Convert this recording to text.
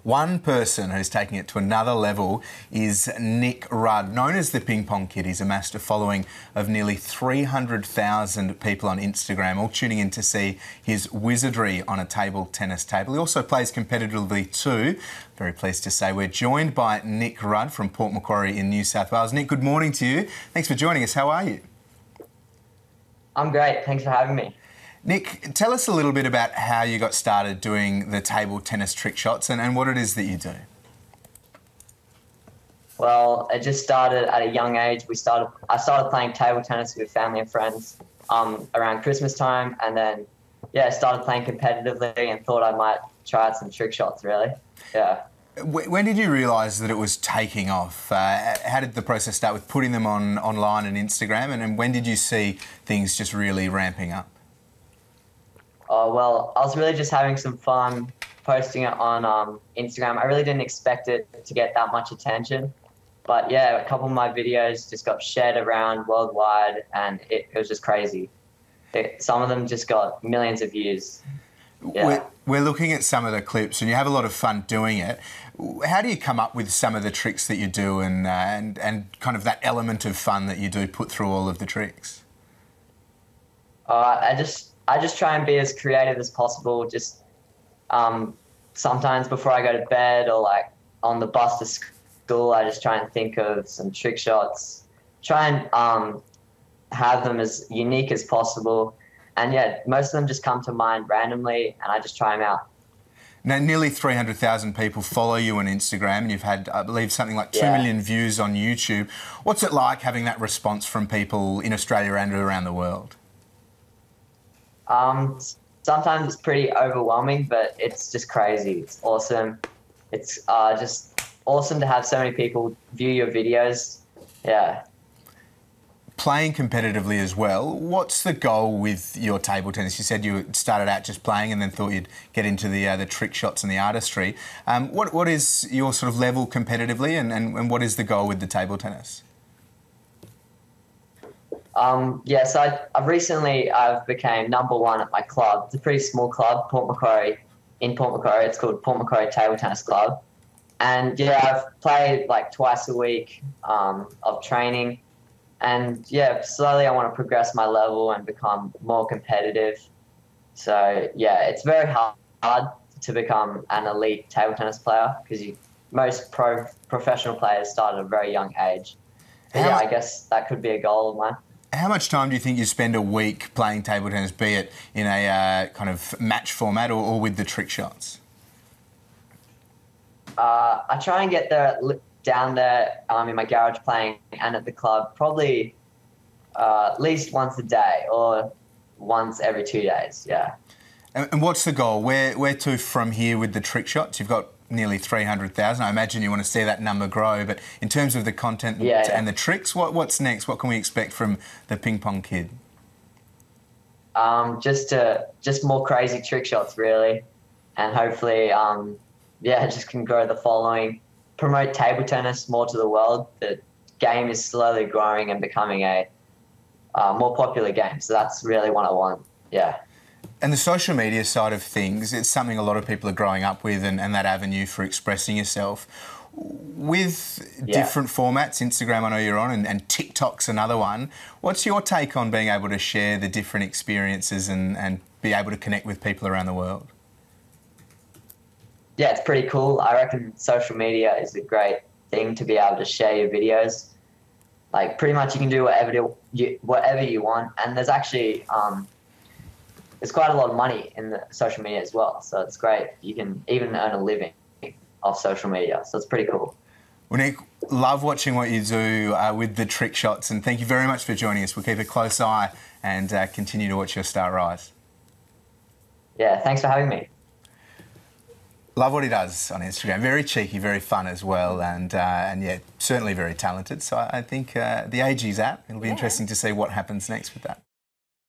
One person who's taking it to another level is Nick Rudd. Known as the Ping Pong Kid, he's amassed a following of nearly 300,000 people on Instagram, all tuning in to see his wizardry on a table tennis table. He also plays competitively too. Very pleased to say we're joined by Nick Rudd from Port Macquarie in New South Wales. Nick, good morning to you. Thanks for joining us. How are you? I'm great. Thanks for having me. Nick, tell us a little bit about how you got started doing the table tennis trick shots and what it is that you do. Well, it just started at a young age. I started playing table tennis with family and friends around Christmas time, and then started playing competitively and thought I might try out some trick shots. Really, yeah. When did you realise that it was taking off? How did the process start with putting them online and Instagram, and when did you see things just really ramping up? Well, I was really just having some fun posting it on Instagram. I really didn't expect it to get that much attention. But yeah, a couple of my videos just got shared around worldwide, and it was just crazy. Some of them just got millions of views. Yeah. We're looking at some of the clips and you have a lot of fun doing it. How do you come up with some of the tricks that you do and kind of that element of fun that you do put through all of the tricks? I just try and be as creative as possible. Just sometimes before I go to bed or like on the bus to school, I just try and think of some trick shots. Try and have them as unique as possible. And yeah, most of them just come to mind randomly and I just try them out. Now, nearly 300,000 people follow you on Instagram and you've had, I believe, something like 2 million views on YouTube. What's it like having that response from people in Australia and around the world? Sometimes it's pretty overwhelming, but it's just crazy. It's awesome. It's just awesome to have so many people view your videos. Yeah. Playing competitively as well, what's the goal with your table tennis? You said you started out just playing and then thought you'd get into the trick shots and the artistry. What is your sort of level competitively and what is the goal with the table tennis? So I've became #1 at my club. It's a pretty small club, Port Macquarie. In Port Macquarie, it's called Port Macquarie Table Tennis Club. And yeah, I've played like twice a week of training. And yeah, slowly I want to progress my level and become more competitive. So yeah, it's very hard to become an elite table tennis player because most professional players start at a very young age. But yeah, I guess that could be a goal of mine. How much time do you think you spend a week playing table tennis, be it in a kind of match format or with the trick shots? I try and get down there in my garage playing and at the club probably at least once a day or once every 2 days, yeah. And what's the goal? Where to from here with the trick shots? You've got nearly 300,000. I imagine you want to see that number grow, but in terms of the content and the tricks, what's next? What can we expect from the Ping Pong Kid? Just more crazy trick shots, really, and hopefully, just can grow the following, promote table tennis more to the world. The game is slowly growing and becoming a more popular game, so that's really what I want, yeah. And the social media side of things, it's something a lot of people are growing up with and that avenue for expressing yourself. With different formats, Instagram I know you're on and TikTok's another one, what's your take on being able to share the different experiences and be able to connect with people around the world? Yeah, it's pretty cool. I reckon social media is a great thing to be able to share your videos. Like pretty much you can do whatever you want, and there's actually there's quite a lot of money in the social media as well, so it's great. You can even earn a living off social media, so it's pretty cool. Well, Nick, love watching what you do with the trick shots, and thank you very much for joining us. We'll keep a close eye and continue to watch your star rise. Yeah, thanks for having me. Love what he does on Instagram. Very cheeky, very fun as well, and yeah, certainly very talented. So I think the age he's at, it'll be interesting to see what happens next with that.